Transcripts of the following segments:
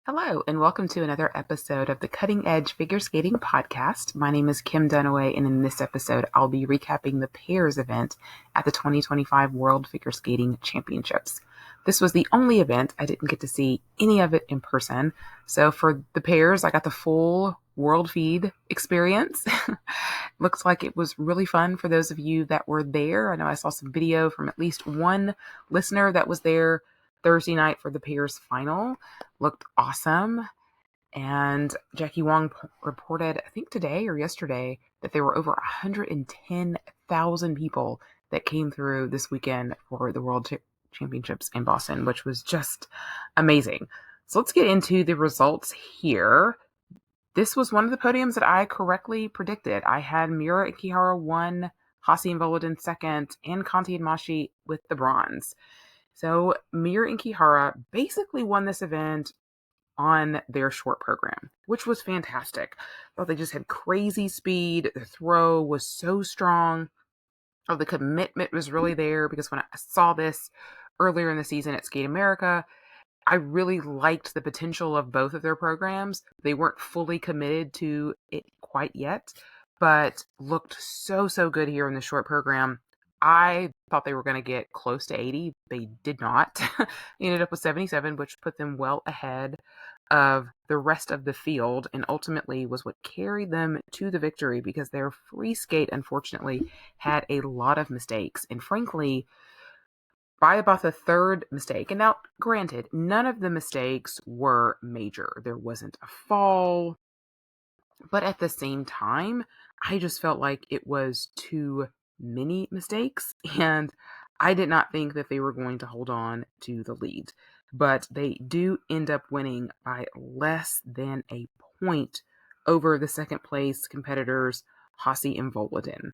Hello, and welcome to another episode of the Cutting Edge Figure Skating Podcast. My name is Kim Dunaway, and in this episode, I'll be recapping the pairs event at the 2025 World Figure Skating Championships. This was the only event I didn't get to see any of it in person, so for the pairs, I got the full world feed experience. Looks like it was really fun for those of you that were there. I know I saw some video from at least one listener that was there Thursday night for the pairs final. Looked awesome. And Jackie Wong reported, I think today or yesterday, that there were over 110,000 people that came through this weekend for the World Championships in Boston, which was just amazing. So let's get into the results here. This was one of the podiums that I correctly predicted. I had Miura and Kihara won, Hocke and Volodin second, and Conti and Macii with the bronze. So Miura and Kihara basically won this event on their short program, which was fantastic. I thought they just had crazy speed. The throw was so strong. Oh, the commitment was really there because when I saw this earlier in the season at Skate America, I really liked the potential of both of their programs. They weren't fully committed to it quite yet, but looked so good here in the short program. I thought they were going to get close to 80. They did not. They ended up with 77, which put them well ahead of the rest of the field and ultimately was what carried them to the victory because their free skate, unfortunately, had a lot of mistakes. And frankly, by about the third mistake, and now granted, none of the mistakes were major. There wasn't a fall, but at the same time, I just felt like it was too many mistakes, and I did not think that they were going to hold on to the lead. But they do end up winning by less than a point over the second place competitors, Hocke and Volodin.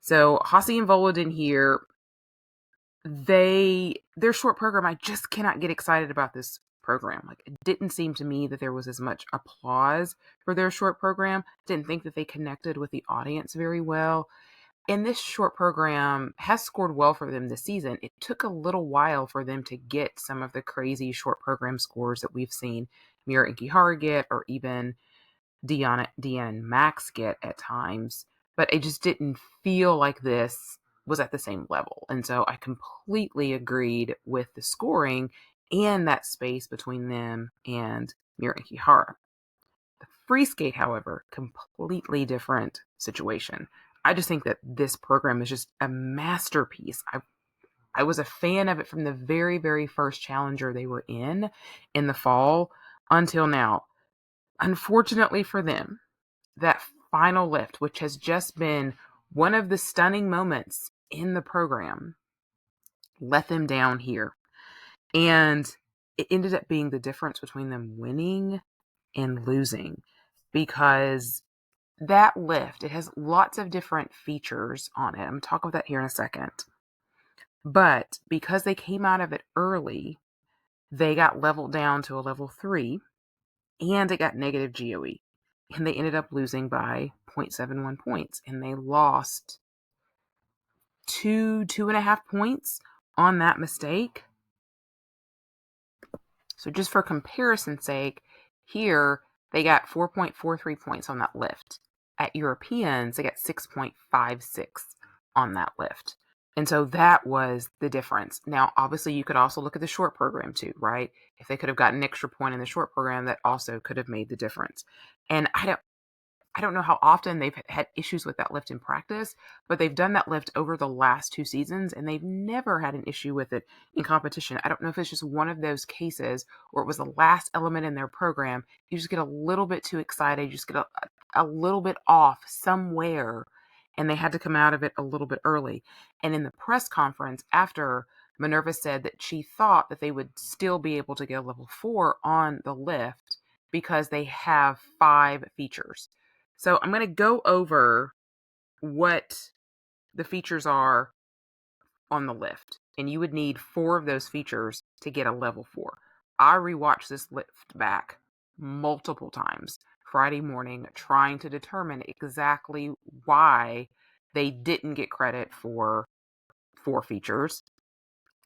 So Hocke and Volodin here, their short program, I just cannot get excited about this program. Like, it didn't seem to me that there was as much applause for their short program. Didn't think that they connected with the audience very well. And this short program has scored well for them this season. It took a little while for them to get some of the crazy short program scores that we've seen Miura and Kihara get, or even Deanna and Max get at times. But it just didn't feel like this was at the same level. And so I completely agreed with the scoring and that space between them and Miura and Kihara. The free skate, however, completely different situation. I just think that this program is just a masterpiece. I was a fan of it from the very, very first challenger they were in the fall until now. Unfortunately for them, that final lift, which has just been one of the stunning moments in the program, let them down here. And it ended up being the difference between them winning and losing, because that lift, it has lots of different features on it. I'm going to talk about that here in a second. But because they came out of it early, they got leveled down to a level 3, and it got negative GOE. And they ended up losing by 0.71 points. And they lost 2.5 points on that mistake. So just for comparison's sake, here they got 4.43 points on that lift. At Europeans, they got 6.56 on that lift. And so that was the difference. Now, obviously, you could also look at the short program too, right? If they could have gotten an extra point in the short program, that also could have made the difference. And I don't know how often they've had issues with that lift in practice, but they've done that lift over the last 2 seasons, and they've never had an issue with it in competition. I don't know if it's just one of those cases or it was the last element in their program. You just get a little bit too excited. You just get a little bit off somewhere, and they had to come out of it a little bit early. And in the press conference after, Minerva said that she thought that they would still be able to get a level 4 on the lift because they have 5 features. So I'm going to go over what the features are on the lift. And you would need 4 of those features to get a level 4. I rewatched this lift back multiple times Friday morning, trying to determine exactly why they didn't get credit for 4 features.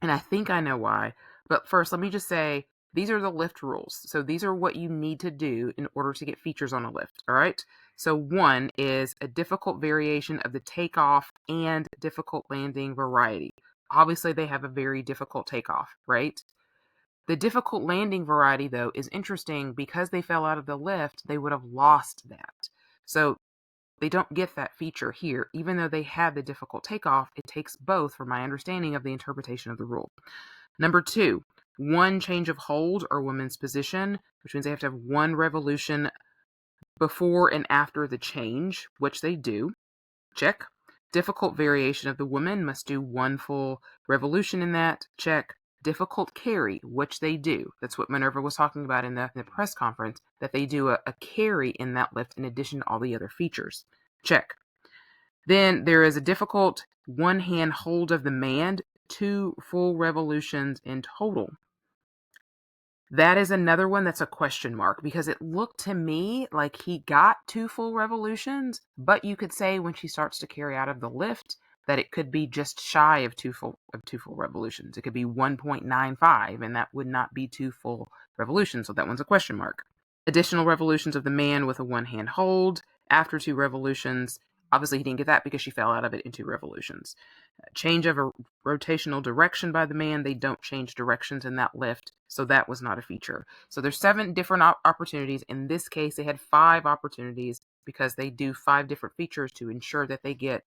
And I think I know why. But first, let me just say, These are the lift rules. So these are what you need to do in order to get features on a lift, all right? So 1 is a difficult variation of the takeoff and difficult landing variety. Obviously, they have a very difficult takeoff, right? The difficult landing variety, though, is interesting because they fell out of the lift, they would have lost that. So they don't get that feature here. Even though they had the difficult takeoff, it takes both for my understanding of the interpretation of the rule. Number 2, 1 change of hold or women's position, which means they have to have 1 revolution before and after the change, which they do. Check. Difficult variation of the woman must do 1 full revolution in that. Check. Difficult carry, which they do. That's what Minerva was talking about in the press conference, that they do a carry in that lift in addition to all the other features. Check. Then there is a difficult 1-hand hold of the man, 2 full revolutions in total. That is another one that's a question mark because it looked to me like he got 2 full revolutions, but you could say when she starts to carry out of the lift that it could be just shy of 2 full revolutions. It could be 1.95, and that would not be 2 full revolutions, so that one's a question mark. Additional revolutions of the man with a 1-hand hold after 2 revolutions. Obviously, he didn't get that because she fell out of it in 2 revolutions. Change of a rotational direction by the man. They don't change directions in that lift, so that was not a feature. So there's 7 different opportunities. In this case, they had 5 opportunities because they do 5 different features to ensure that they get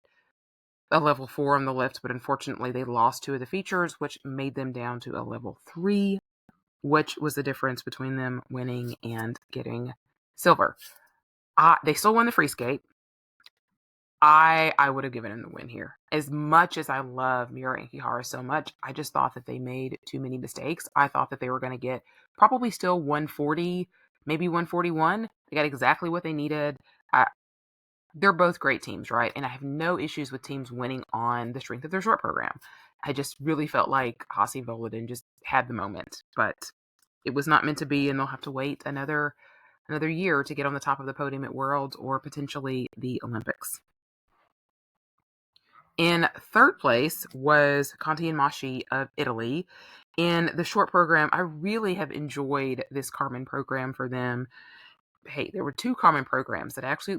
a level 4 on the lift, but unfortunately they lost 2 of the features, which made them down to a level 3, which was the difference between them winning and getting silver. They still won the free skate. I would have given him the win here. As much as I love Miura and Kihara so much, I just thought that they made too many mistakes. I thought that they were going to get probably still 140, maybe 141. They got exactly what they needed. They're both great teams, right? And I have no issues with teams winning on the strength of their short program. I just really felt like Hocke and Volodin just had the moment, but it was not meant to be, and they'll have to wait another year to get on the top of the podium at Worlds or potentially the Olympics. In third place was Conti and Macii of Italy. In the short program, I really have enjoyed this Carmen program for them. Hey, there were 2 Carmen programs that actually,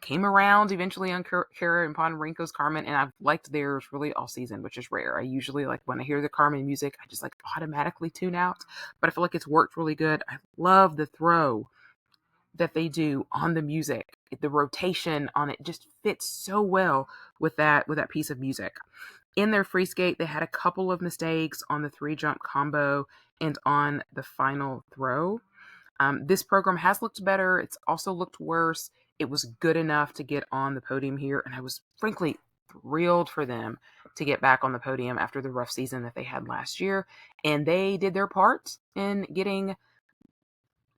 came around eventually on Kihara and Ponomarenko's Carmen, and I've liked theirs really all season, which is rare. I usually, when I hear the Carmen music, I just automatically tune out, but I feel like it's worked really good. I love the throw that they do on the music. The rotation on it just fits so well with that piece of music. In their free skate, they had a couple of mistakes on the 3-jump combo and on the final throw. This program has looked better. It's also looked worse. It was good enough to get on the podium here, and I was frankly thrilled for them to get back on the podium after the rough season that they had last year. And they did their part in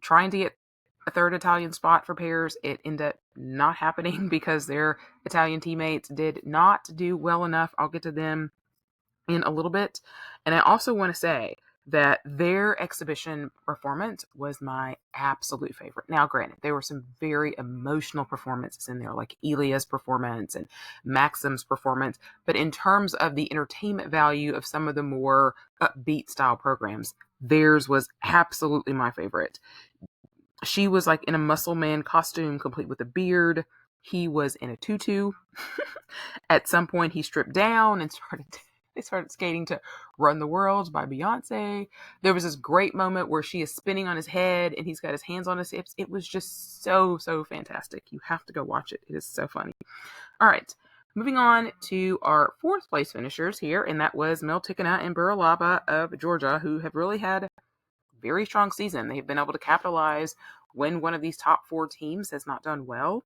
trying to get a 3rd Italian spot for pairs. It ended up not happening because their Italian teammates did not do well enough. I'll get to them in a little bit. And I also want to say that their exhibition performance was my absolute favorite. Now, granted, there were some very emotional performances in there, like Elia's performance and Maxim's performance. But in terms of the entertainment value of some of the more upbeat style programs, theirs was absolutely my favorite. She was in a muscle man costume, complete with a beard. He was in a tutu. At some point, he stripped down and they started skating to Run the World by Beyonce. There was this great moment where she is spinning on his head and he's got his hands on his hips. It was just so, so fantastic. You have to go watch it. It is so funny. All right. Moving on to our 4th place finishers here, and that was Mel Tikana and Buralaba of Georgia, who have really had very strong season. They've been able to capitalize when one of these top 4 teams has not done well.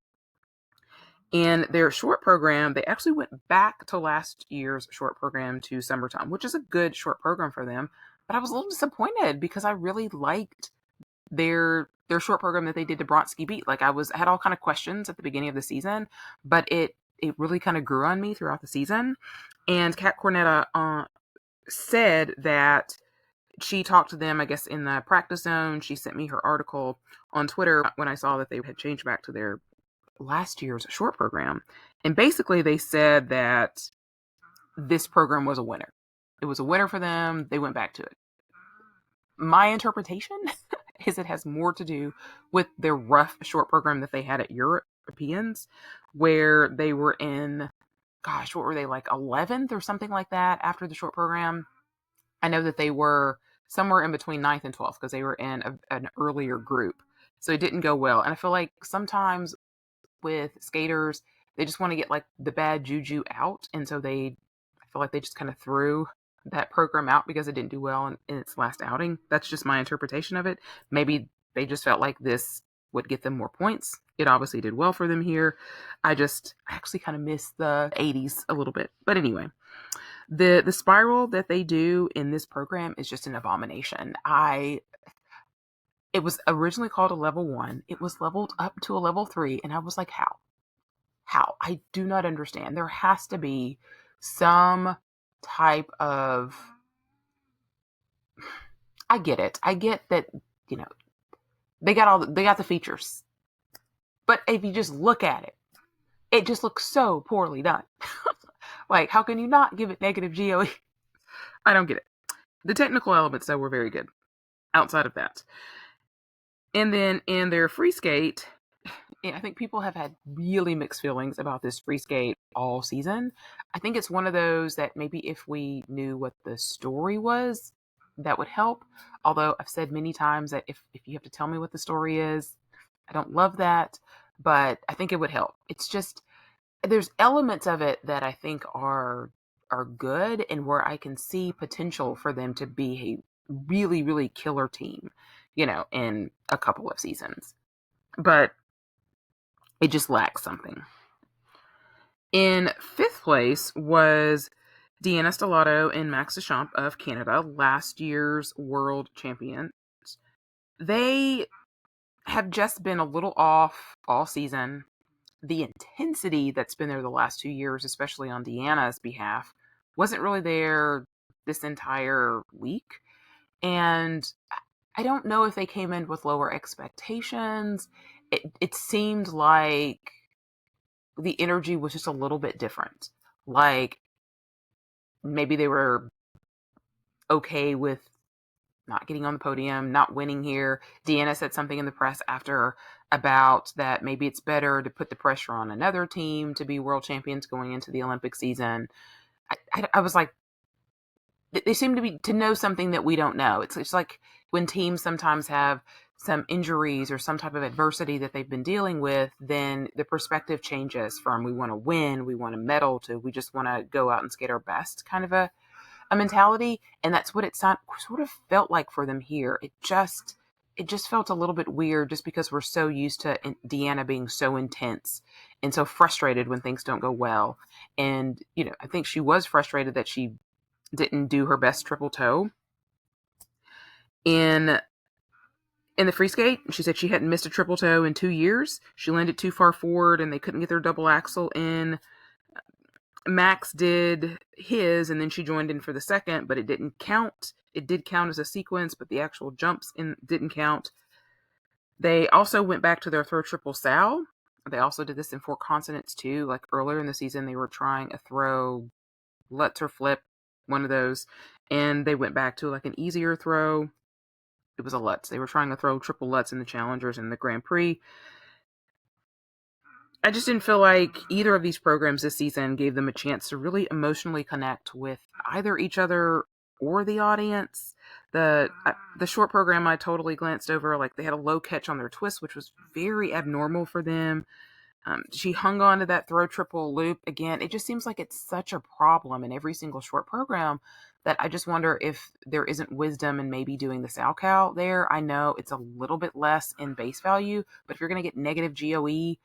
In their short program, they actually went back to last year's short program to summertime, which is a good short program for them. But I was a little disappointed because I really liked their short program that they did to Bronski Beat. I had all kind of questions at the beginning of the season, but it really kind of grew on me throughout the season. And Kat Cornetta said that she talked to them, I guess, in the practice zone. She sent me her article on Twitter when I saw that they had changed back to their last year's short program. And basically they said that this program was a winner. It was a winner for them. They went back to it. My interpretation is it has more to do with their rough short program that they had at Europeans, where they were in, gosh, what were they, like 11th or something like that after the short program? I know that they were somewhere in between 9th and 12th because they were in an earlier group. So it didn't go well. And I feel like sometimes with skaters, they just want to get like the bad juju out. And so I feel like they just kind of threw that program out because it didn't do well in its last outing. That's just my interpretation of it. Maybe they just felt like this would get them more points. It obviously did well for them here. I actually kind of miss the 80s a little bit. But anyway, the spiral that they do in this program is just an abomination. It was originally called a level 1. It was leveled up to a level 3, and I was like, how? I do not understand. There has to be some type of, I get it. I get that, they got the features. But if you just look at it, it just looks so poorly done. Like, how can you not give it negative GOE? I don't get it. The technical elements, though, were very good outside of that. And then in their free skate, I think people have had really mixed feelings about this free skate all season. I think it's one of those that maybe if we knew what the story was, that would help. Although I've said many times that if you have to tell me what the story is, I don't love that, but I think it would help. It's just, there's elements of it that I think are good and where I can see potential for them to be a really, really killer team, in a couple of seasons. But it just lacks something. In 5th place was Deanna Stellato and Max Deschamps of Canada, last year's world champions. They have just been a little off all season. The intensity that's been there the last 2 years, especially on Deanna's behalf, wasn't really there this entire week. And I don't know if they came in with lower expectations. It seemed like the energy was just a little bit different. Like maybe they were okay with not getting on the podium, not winning here. Deanna said something in the press after about that maybe it's better to put the pressure on another team to be world champions going into the Olympic season. I was like, they seem to know something that we don't know. It's like when teams sometimes have some injuries or some type of adversity that they've been dealing with, then the perspective changes from we want to win, we want to medal, to we just want to go out and skate our best kind of a mentality. And that's what it sort of felt like for them here. It just felt a little bit weird just because we're so used to Deanna being so intense and so frustrated when things don't go well. And, I think she was frustrated that she didn't do her best triple toe in the free skate. She said she hadn't missed a triple toe in 2 years. She landed too far forward and they couldn't get their double axel in. Max did his and then she joined in for the second, but it didn't count. It did count as a sequence, but the actual jumps didn't count. They also went back to their throw triple sow. They also did this in 4 consonants too. Like earlier in the season, they were trying a throw Lutz or flip, one of those, and they went back to like an easier throw. It was a Lutz. They were trying to throw triple Lutz in the Challengers and the Grand Prix. I just didn't feel like either of these programs this season gave them a chance to really emotionally connect with either each other or the audience. The short program I totally glanced over. Like they had a low catch on their twist, which was very abnormal for them. She hung on to that throw triple loop again. It just seems like it's such a problem in every single short program that I just wonder if there isn't wisdom in maybe doing the Salchow there. I know it's a little bit less in base value, but if you're going to get negative GOE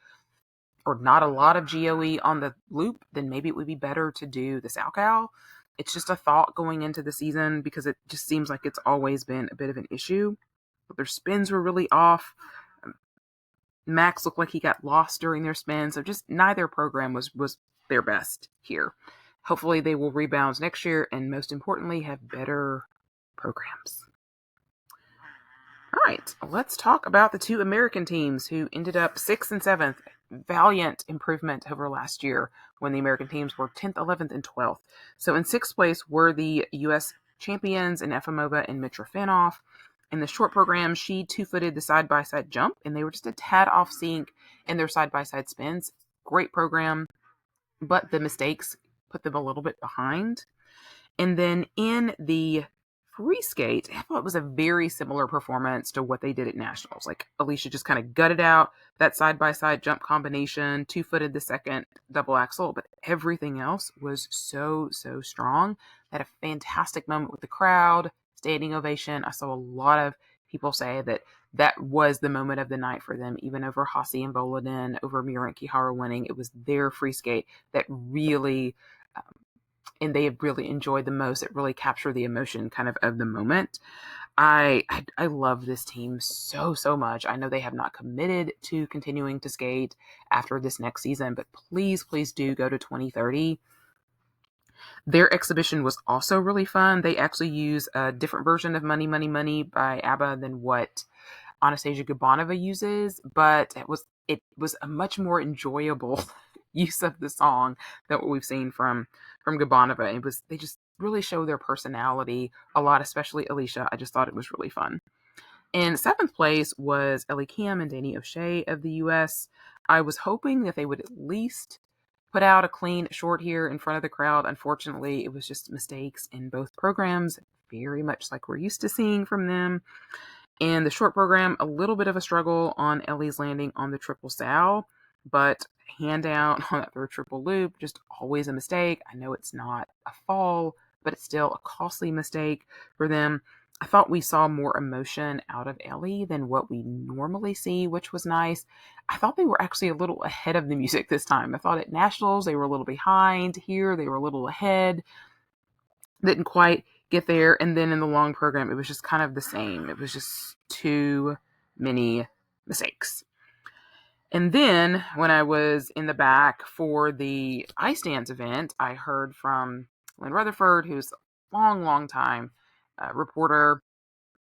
or not a lot of GOE on the loop, then maybe it would be better to do the Salchow. It's just a thought going into the season because it just seems like it's always been a bit of an issue. But their spins were really off. Max looked like he got lost during their spin, so just neither program was their best here. Hopefully they will rebound next year and most importantly have better programs. All right, let's talk about the 2 American teams who ended up 6th and 7th. Valiant improvement over last year when the American teams were 10th, 11th, and 12th. So in 6th place were the U.S. champions in Efimova and Mitrofanoff. In the short program, she two-footed the side-by-side jump, and they were just a tad off sync in their side-by-side spins. Great program, but the mistakes put them a little bit behind. And then in the free skate, I thought it was a very similar performance to what they did at Nationals. Like Alicia just kind of gutted out that side-by-side jump combination, two-footed the second double axel, but everything else was so strong. They had a fantastic moment with the crowd, standing ovation. I saw a lot of people say that was the moment of the night for them, even over Hocke and Volodin, over Miura and Kihara winning. It was their free skate that really and they have really enjoyed the most. It really captured the emotion kind of the moment. I love this team so much. I know they have not committed to continuing to skate after this next season, but please do go to 2030. Their exhibition was also really fun. They actually use a different version of Money, Money, Money by ABBA than what Anastasia Gabanova uses, but it was a much more enjoyable use of the song than what we've seen from Gabanova. They just really show their personality a lot, especially Alicia. I just thought it was really fun. In seventh place was Ellie Kim and Danny O'Shea of the US. I was hoping that they would at least put out a clean short here in front of the crowd. Unfortunately, it was just mistakes in both programs, very much like we're used to seeing from them. In the short program, a little bit of a struggle on Ellie's landing on the triple sow, but hand out on that third triple loop, just always a mistake. I know it's not a fall, but it's still a costly mistake for them. I thought we saw more emotion out of Ellie than what we normally see, which was nice. I thought they were actually a little ahead of the music this time. I thought at Nationals they were a little behind. Here they were a little ahead. Didn't quite get there. And then in the long program, it was just kind of the same. It was just too many mistakes. And then when I was in the back for the ice dance event, I heard from Lynn Rutherford, who's a long time reporter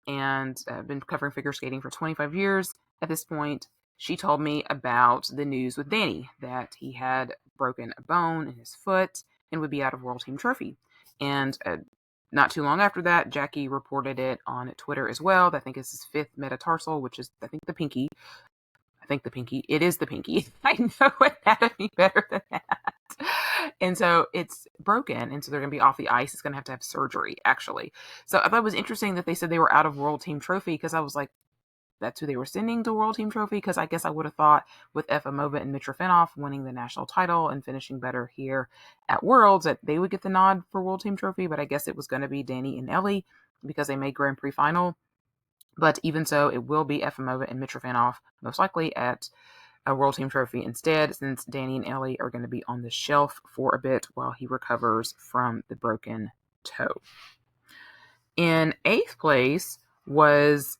and been covering figure skating for 25 years at this point. She told me about the news with Danny, that he had broken a bone in his foot and would be out of World Team Trophy. And not too long after that, Jackie reported it on Twitter as well. I think it's his fifth metatarsal, which is, I think, the pinky. It is the pinky. I know anatomy better than that. And so it's broken, and so they're going to be off the ice. It's going to have surgery, actually. So I thought it was interesting that they said they were out of World Team Trophy, because I was like, that's who they were sending to World Team Trophy, because I guess I would have thought with Efimova and Mitrofanoff winning the national title and finishing better here at Worlds that they would get the nod for World Team Trophy, but I guess it was going to be Danny and Ellie because they made Grand Prix final. But even so, it will be Efimova and Mitrofanoff most likely at a World Team Trophy instead, since Danny and Ellie are going to be on the shelf for a bit while he recovers from the broken toe. In eighth place was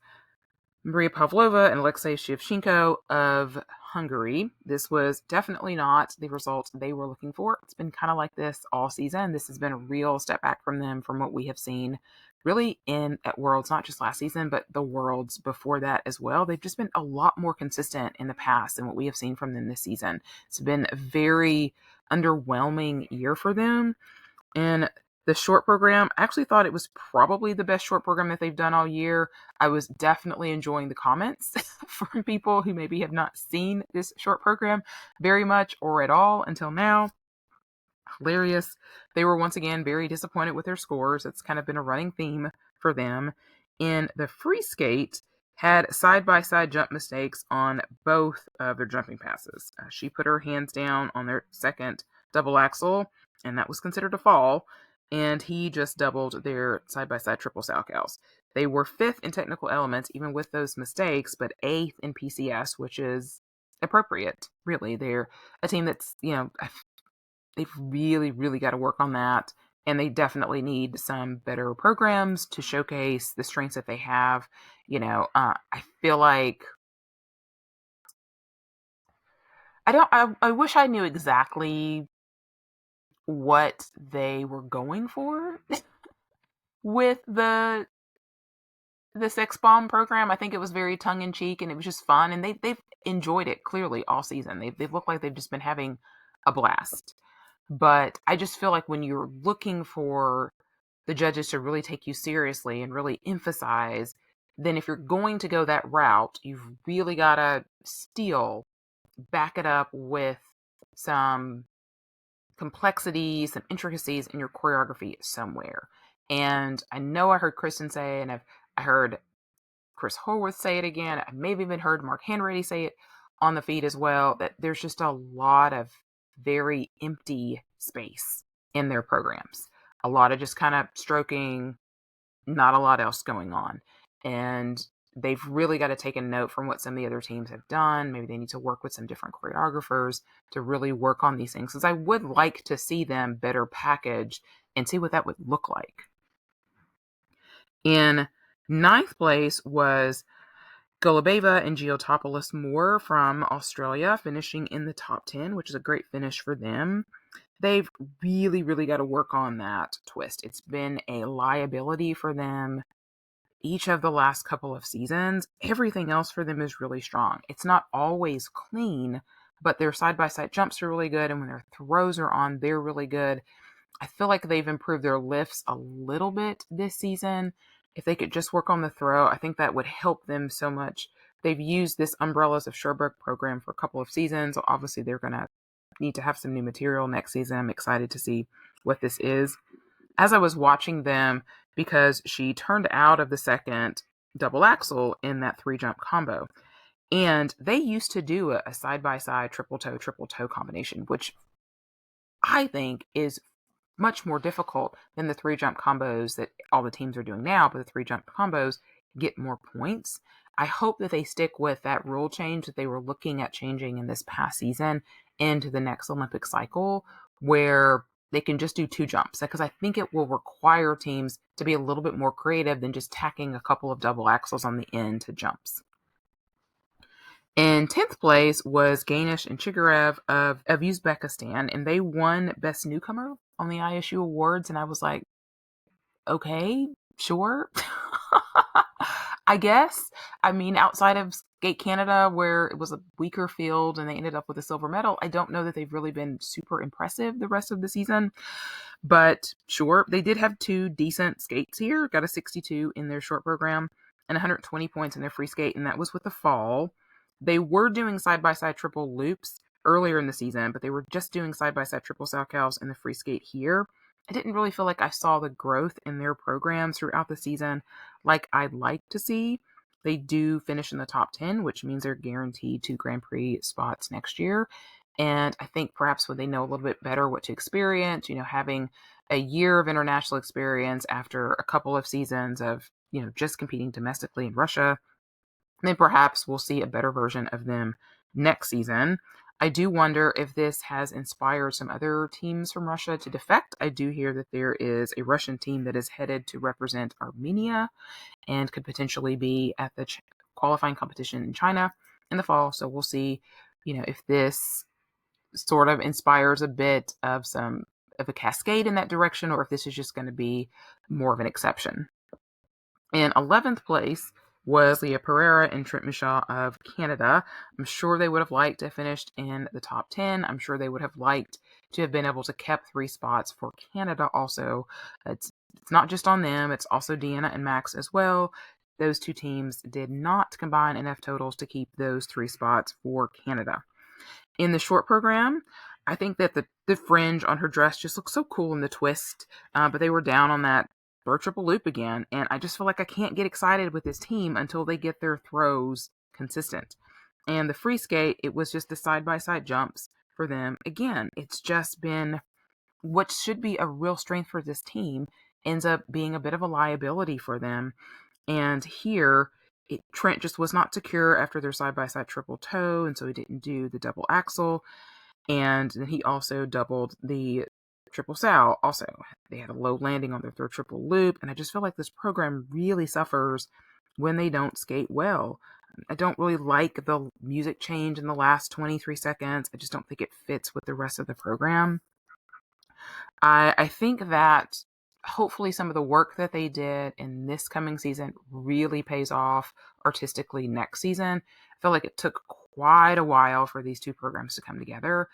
Maria Pavlova and Alexei Shevchenko of Hungary. This was definitely not the result they were looking for. It's been kind of like this all season. This has been a real step back from them from what we have seen really at Worlds, not just last season, but the Worlds before that as well. They've just been a lot more consistent in the past than what we have seen from them this season. It's been a very underwhelming year for them. And the short program, I actually thought it was probably the best short program that they've done all year. I was definitely enjoying the comments from people who maybe have not seen this short program very much or at all until now. Hilarious. They were once again very disappointed with their scores. It's kind of been a running theme for them. In the free skate, had side-by-side jump mistakes on both of their jumping passes. She put her hands down on their second double axel, and that was considered a fall. And he just doubled their side-by-side triple salchows. They were fifth in technical elements, even with those mistakes, but eighth in PCS, which is appropriate, really. They're a team that's, they've really got to work on that. And they definitely need some better programs to showcase the strengths that they have. I feel like I wish I knew exactly what they were going for with the Sex Bomb program. I think it was very tongue in cheek and it was just fun, and they've enjoyed it clearly all season. They've looked like they've just been having a blast. But I just feel like when you're looking for the judges to really take you seriously and really emphasize then if you're going to go that route, you've really got to still back it up with some complexities, some intricacies in your choreography somewhere. And I know I heard Kristen say, and I heard Chris Horwath say it again. I may have even heard Mark Hanratty say it on the feed as well, that there's just a lot of very empty space in their programs. A lot of just kind of stroking, not a lot else going on. And they've really got to take a note from what some of the other teams have done. Maybe they need to work with some different choreographers to really work on these things, because I would like to see them better packaged and see what that would look like. In ninth place was Golubeva and Giotopoulos Moore from Australia, finishing in the top 10, which is a great finish for them. They've really, really got to work on that twist. It's been a liability for them each of the last couple of seasons. Everything else for them is really strong. It's not always clean, but their side-by-side jumps are really good, and when their throws are on, they're really good. I feel like they've improved their lifts a little bit this season. If they could just work on the throw, I think that would help them so much. They've used this Umbrellas of Sherbrooke program for a couple of seasons. So obviously, they're going to need to have some new material next season. I'm excited to see what this is. As I was watching them, because she turned out of the second double axel in that 3-jump combo, and they used to do a side-by-side triple toe combination, which I think is much more difficult than the 3-jump combos that all the teams are doing now, but the 3-jump combos get more points. I hope that they stick with that rule change that they were looking at changing in this past season into the next Olympic cycle, where they can just do 2 jumps, because I think it will require teams to be a little bit more creative than just tacking a couple of double axels on the end to jumps. In 10th place was Ganesh and Chigarev of Uzbekistan, and they won Best Newcomer on the ISU Awards, and I was like, okay, sure. I guess. I mean, outside of Skate Canada, where it was a weaker field and they ended up with a silver medal, I don't know that they've really been super impressive the rest of the season. But sure, they did have 2 decent skates here. Got a 62 in their short program and 120 points in their free skate, and that was with the fall. They were doing side-by-side triple loops earlier in the season, but they were just doing side-by-side triple Salchows in the free skate here. I didn't really feel like I saw the growth in their programs throughout the season like I'd like to see. They do finish in the top 10, which means they're guaranteed 2 Grand Prix spots next year. And I think perhaps when they know a little bit better what to experience, having a year of international experience after a couple of seasons of, just competing domestically in Russia, then perhaps we'll see a better version of them next season. I do wonder if this has inspired some other teams from Russia to defect. I do hear that there is a Russian team that is headed to represent Armenia and could potentially be at the qualifying competition in China in the fall. So we'll see, if this sort of inspires a bit of a cascade in that direction, or if this is just going to be more of an exception. In 11th place was Leah Pereira and Trent Michaud of Canada. I'm sure they would have liked to have finished in the top 10. I'm sure they would have liked to have been able to keep 3 spots for Canada also. It's not just on them. It's also Deanna and Max as well. Those 2 teams did not combine enough totals to keep those 3 spots for Canada. In the short program, I think that the fringe on her dress just looks so cool in the twist, but they were down on that triple loop again, and I just feel like I can't get excited with this team until they get their throws consistent. And the free skate, it was just the side-by-side jumps for them. Again, it's just been what should be a real strength for this team ends up being a bit of a liability for them. And here, Trent just was not secure after their side-by-side triple toe, and so he didn't do the double axel. And then he also doubled the triple sal. Also, they had a low landing on their third triple loop, and I just feel like this program really suffers when they don't skate well. I don't really like the music change in the last 23 seconds. I just don't think it fits with the rest of the program. I think that hopefully some of the work that they did in this coming season really pays off artistically next season. I feel like it took quite a while for these 2 programs to come together,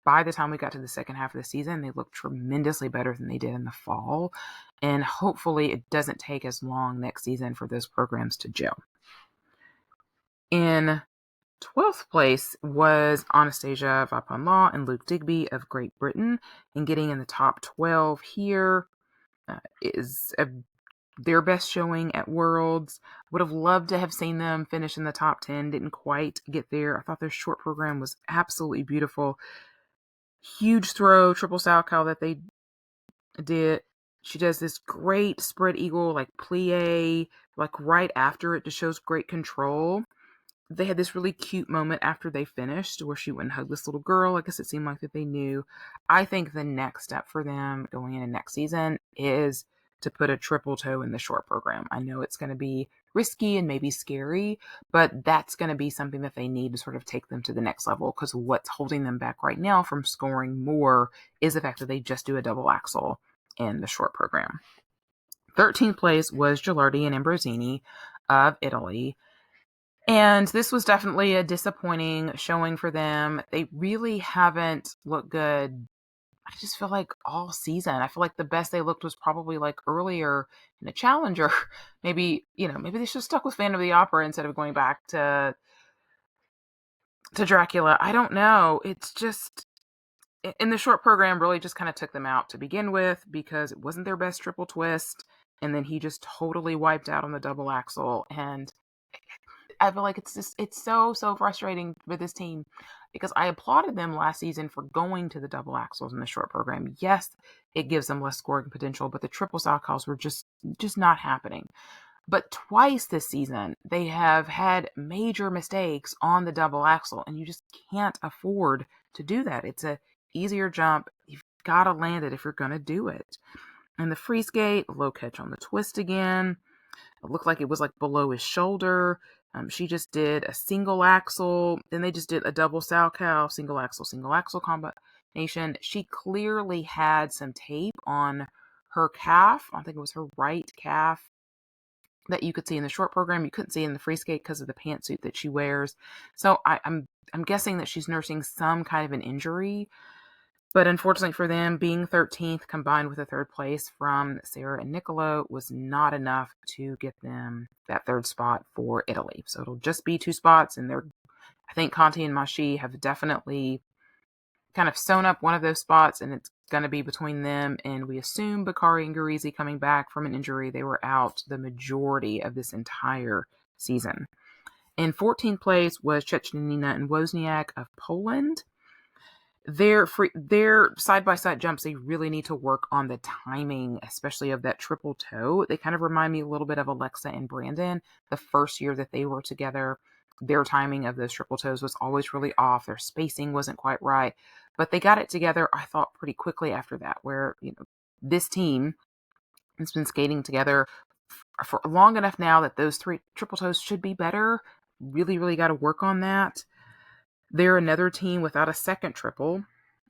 by the time we got to the second half of the season, they looked tremendously better than they did in the fall. And hopefully it doesn't take as long next season for those programs to gel. In 12th place was Anastasia Vapanlaw and Luke Digby of Great Britain. And getting in the top 12 here is their best showing at Worlds. Would have loved to have seen them finish in the top 10. Didn't quite get there. I thought their short program was absolutely beautiful. Huge throw, triple salchow that they did. She does this great spread eagle, like plie, like right after it, just shows great control. They had this really cute moment after they finished where she went and hugged this little girl. I guess it seemed like that they knew. I think the next step for them going into next season is to put a triple toe in the short program. I know it's going to be risky and maybe scary, but that's going to be something that they need to sort of take them to the next level, because what's holding them back right now from scoring more is the fact that they just do a double axel in the short program. 13th place was Gilardi and Ambrosini of Italy. And this was definitely a disappointing showing for them. They really haven't looked good, I just feel like, all season. I feel like the best they looked was probably like earlier in the Challenger. Maybe they should have stuck with Phantom of the Opera instead of going back to Dracula. I don't know. It's just, in the short program, really just kind of took them out to begin with because it wasn't their best triple twist. And then he just totally wiped out on the double axel. And I feel like it's so frustrating with this team, because I applauded them last season for going to the double axels in the short program. Yes, it gives them less scoring potential, but the triple salchows were just not happening. But twice this season, they have had major mistakes on the double axel, and you just can't afford to do that. It's a easier jump. You've got to land it if you're going to do it. And the free skate, low catch on the twist again. It looked like it was like below his shoulder. She just did a single axel. Then they just did a double salchow, single axel combination. She clearly had some tape on her calf. I think it was her right calf that you could see in the short program. You couldn't see in the free skate because of the pantsuit that she wears. So I'm guessing that she's nursing some kind of an injury. But unfortunately for them, being 13th combined with a third place from Sarah and Nicolo was not enough to get them that third spot for Italy. So it'll just be 2 spots, and I think Conti and Macii have definitely kind of sewn up one of those spots, and it's going to be between them. And we assume Bakari and Garizi coming back from an injury. They were out the majority of this entire season. In 14th place was Chechnina and Wozniak of Poland. Their side-by-side jumps, they really need to work on the timing, especially of that triple toe. They kind of remind me a little bit of Alexa and Brandon. The first year that they were together, their timing of those triple toes was always really off. Their spacing wasn't quite right. But they got it together, I thought, pretty quickly after that, where this team has been skating together for long enough now that those 3 triple toes should be better. Really, really got to work on that. They're another team without a second triple,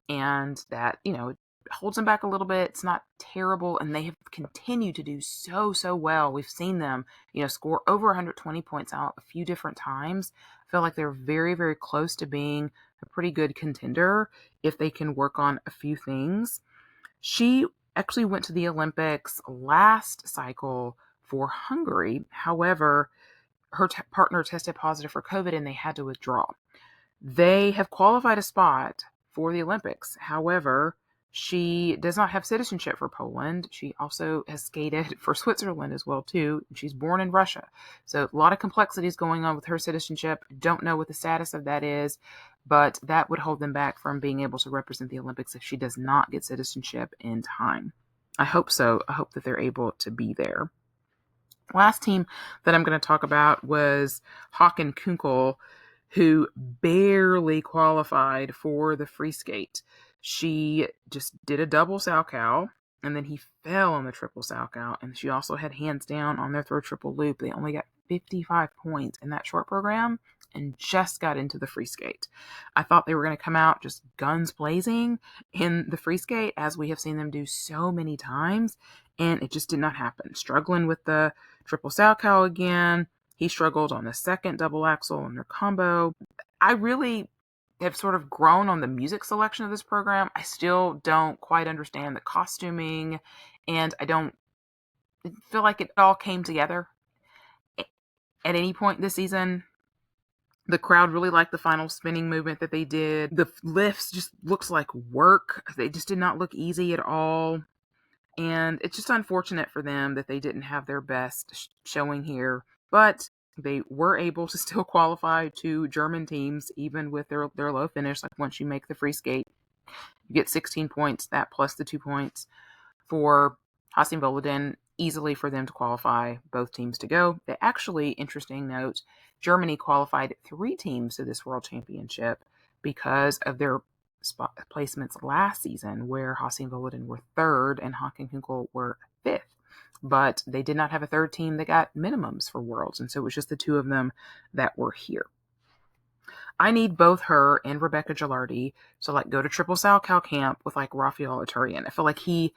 and that, it holds them back a little bit. It's not terrible, and they have continued to do so well. We've seen them, score over 120 points out a few different times. I feel like they're very, very close to being a pretty good contender if they can work on a few things. She actually went to the Olympics last cycle for Hungary. However, her partner tested positive for COVID, and they had to withdraw. They have qualified a spot for the Olympics. However, she does not have citizenship for Poland. She also has skated for Switzerland as well, too. She's born in Russia. So a lot of complexities going on with her citizenship. Don't know what the status of that is, but that would hold them back from being able to represent the Olympics if she does not get citizenship in time. I hope so. I hope that they're able to be there. Last team that I'm going to talk about was Hocke and Volodin, who barely qualified for the free skate. She just did a double salchow, and then he fell on the triple salchow, and she also had hands down on their third triple loop. They only got 55 points in that short program and just got into the free skate. I thought they were going to come out just guns blazing in the free skate, as we have seen them do so many times, and it just did not happen. Struggling with the triple salchow again. He struggled on the second double axel in their combo. I really have sort of grown on the music selection of this program. I still don't quite understand the costuming, and I don't feel like it all came together at any point this season. The crowd really liked the final spinning movement that they did. The lifts just looks like work. They just did not look easy at all. And it's just unfortunate for them that they didn't have their best showing here. But they were able to still qualify to German teams, even with their low finish. Like once you make the free skate, you get 16 points, that plus the 2 points for Hocke and Volodin, easily for them to qualify both teams to go. They actually, interesting note, Germany qualified 3 teams to this World Championship because of their spot placements last season, where Hocke and Volodin were 3rd and Hocke and Kunkel were 5th. But they did not have a 3rd team that got minimums for Worlds, and so it was just the 2 of them that were here. I need both her and Rebecca Gilardi to go to Triple Salchow camp with Rafael Aturian. I feel like he,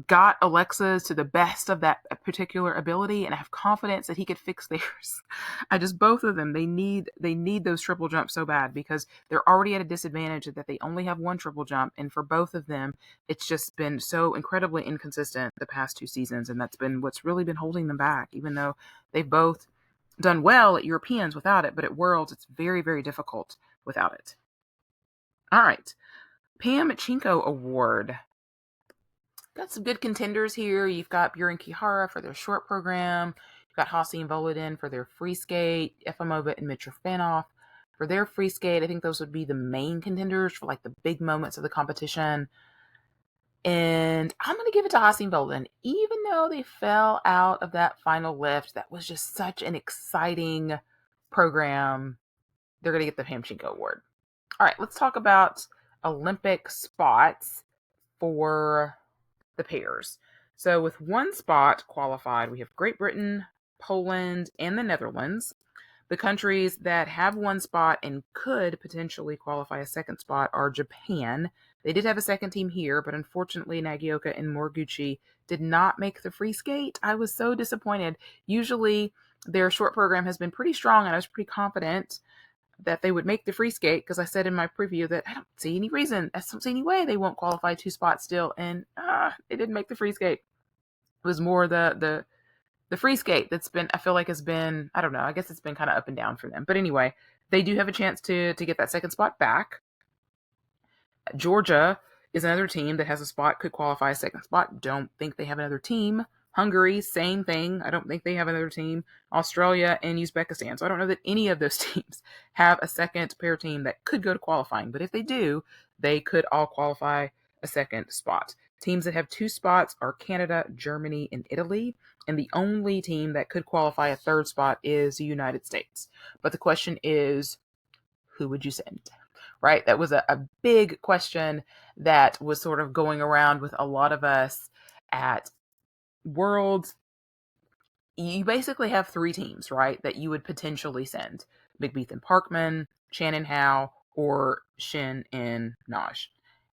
got Alexa's to the best of that particular ability, and I have confidence that he could fix theirs. Both of them, they need those triple jumps so bad because they're already at a disadvantage that they only have 1 triple jump, and for both of them, it's just been so incredibly inconsistent the past 2 seasons, and that's been what's really been holding them back, even though they've both done well at Europeans without it, but at Worlds, it's very, very difficult without it. All right. Pam Chinko Award. Got some good contenders here. You've got Miura and Kihara for their short program. You've got Hocke and Volodin for their free skate. Efimova and Mitrofanov for their free skate. I think those would be the main contenders for the big moments of the competition. And I'm going to give it to Hocke and Volodin, even though they fell out of that final lift. That was just such an exciting program. They're going to get the Pam Chinko Award. All right, let's talk about Olympic spots for the pairs. So with 1 spot qualified, we have Great Britain, Poland, and the Netherlands. The countries that have 1 spot and could potentially qualify a 2nd spot are Japan. They did have a 2nd team here, but unfortunately Nagioka and Moriguchi did not make the free skate. I was so disappointed. Usually their short program has been pretty strong, and I was pretty confident that they would make the free skate because I said in my preview that I don't see any reason, I don't see any way they won't qualify 2 spots still, and they didn't make the free skate. It was more the free skate that's been, I feel like has been, I don't know, I guess it's been kind of up and down for them. But anyway, they do have a chance to get that 2nd spot back. Georgia is another team that has a spot, could qualify a 2nd spot. Don't think they have another team. Hungary, same thing. I don't think they have another team. Australia and Uzbekistan. So I don't know that any of those teams have a 2nd pair team that could go to qualifying. But if they do, they could all qualify a 2nd spot. Teams that have 2 spots are Canada, Germany, and Italy. And the only team that could qualify a 3rd spot is the United States. But the question is, who would you send? Right? That was a big question that was sort of going around with a lot of us at Worlds. You basically have 3 teams, right, that you would potentially send. McBeath and Parkman, Chan and Howe, or Shin and Naj.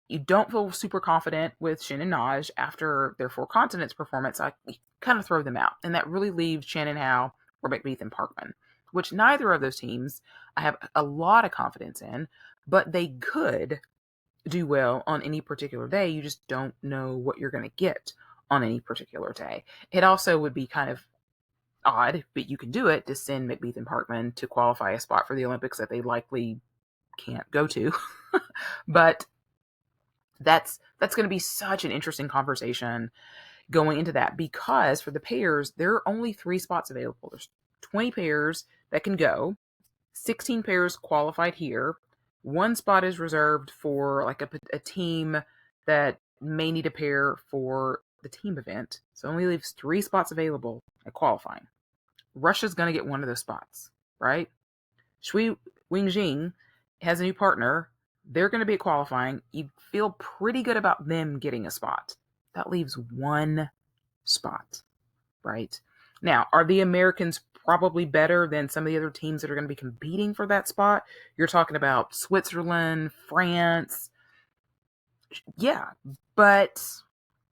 You don't feel super confident with Shin and Naj after their 4 continents performance. I kind of throw them out. And that really leaves Chan and Howe or McBeath and Parkman, which neither of those teams I have a lot of confidence in, but they could do well on any particular day. You just don't know what you're going to get on any particular day. It also would be kind of odd, but you can do it, to send McBeath and Parkman to qualify a spot for the Olympics that they likely can't go to. But that's going to be such an interesting conversation going into that, because for the pairs, there are only 3 spots available. There's 20 pairs that can go. 16 pairs qualified here. 1 spot is reserved for a team that may need a pair for the team event. So it only leaves 3 spots available at qualifying. Russia's going to get 1 of those spots, right? Shui Wingjing has a new partner. They're going to be at qualifying. You feel pretty good about them getting a spot. That leaves 1 spot, right? Now, are the Americans probably better than some of the other teams that are going to be competing for that spot? You're talking about Switzerland, France. Yeah, but,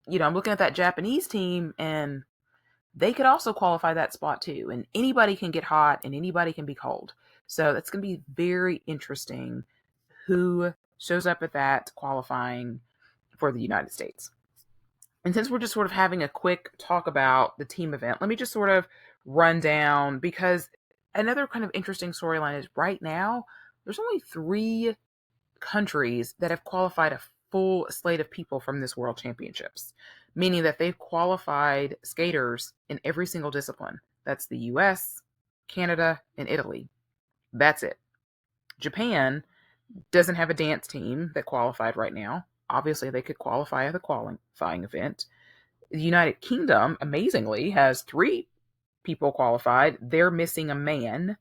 I'm looking at that Japanese team, and they could also qualify that spot too. And anybody can get hot and anybody can be cold. So that's going to be very interesting who shows up at that qualifying for the United States. And since we're just sort of having a quick talk about the team event, let me just sort of run down, because another kind of interesting storyline is right now there's only 3 countries that have qualified a full slate of people from this World Championships, meaning that they've qualified skaters in every single discipline. That's the US, Canada, and Italy. That's it. Japan doesn't have a dance team that qualified right now. Obviously, they could qualify at the qualifying event. The United Kingdom, amazingly, has 3 people qualified. They're missing a man.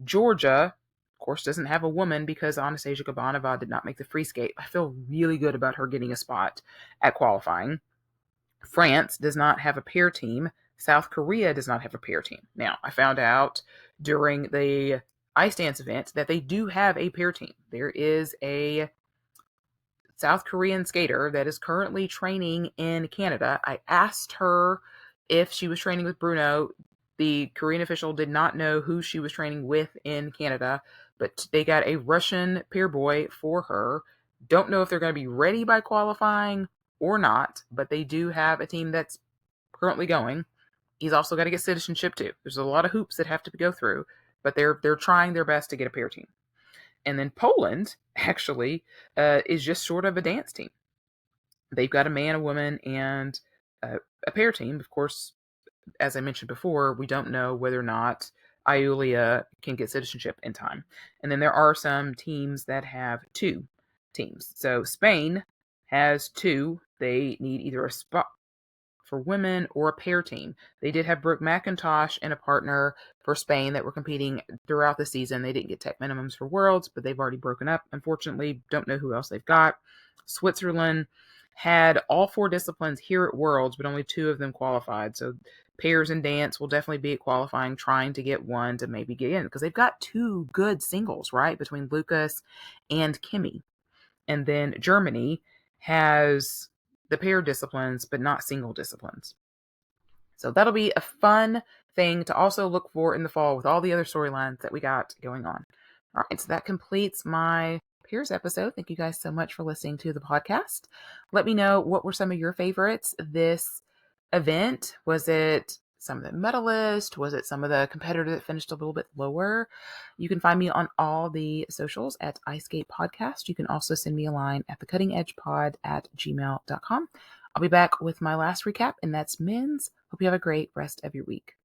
Georgia, of course, doesn't have a woman because Anastasia Gabanova did not make the free skate. I feel really good about her getting a spot at qualifying. France does not have a pair team. South Korea does not have a pair team. Now, I found out during the ice dance event that they do have a pair team. There is a South Korean skater that is currently training in Canada. I asked her if she was training with Bruno. The Korean official did not know who she was training with in Canada, but they got a Russian pair boy for her. Don't know if they're going to be ready by qualifying or not, but they do have a team that's currently going. He's also got to get citizenship too. There's a lot of hoops that have to go through, but they're trying their best to get a pair team. And then Poland actually is just sort of a dance team. They've got a man, a woman, and a pair team. Of course, as I mentioned before, we don't know whether or not Iulia can get citizenship in time. And then there are some teams that have 2 teams. So Spain has 2. They need either a spot for women or a pair team. They did have Brooke McIntosh and a partner for Spain that were competing throughout the season. They didn't get tech minimums for Worlds, but they've already broken up. Unfortunately, don't know who else they've got. Switzerland had all 4 disciplines here at Worlds, but only 2 of them qualified. So pairs and dance will definitely be at qualifying, trying to get one to maybe get in, because they've got 2 good singles, right, between Lucas and Kimmy. And then Germany has the pair disciplines, but not single disciplines. So that'll be a fun thing to also look for in the fall with all the other storylines that we got going on. All right, so that completes my pairs episode. Thank you guys so much for listening to the podcast. Let me know, what were some of your favorites this event? Was it some of the medalists? Was it some of the competitors that finished a little bit lower? You can find me on all the socials at Ice Skate Podcast. You can also send me a line at thecuttingedgepod@gmail.com. I'll be back with my last recap, and that's men's. Hope you have a great rest of your week.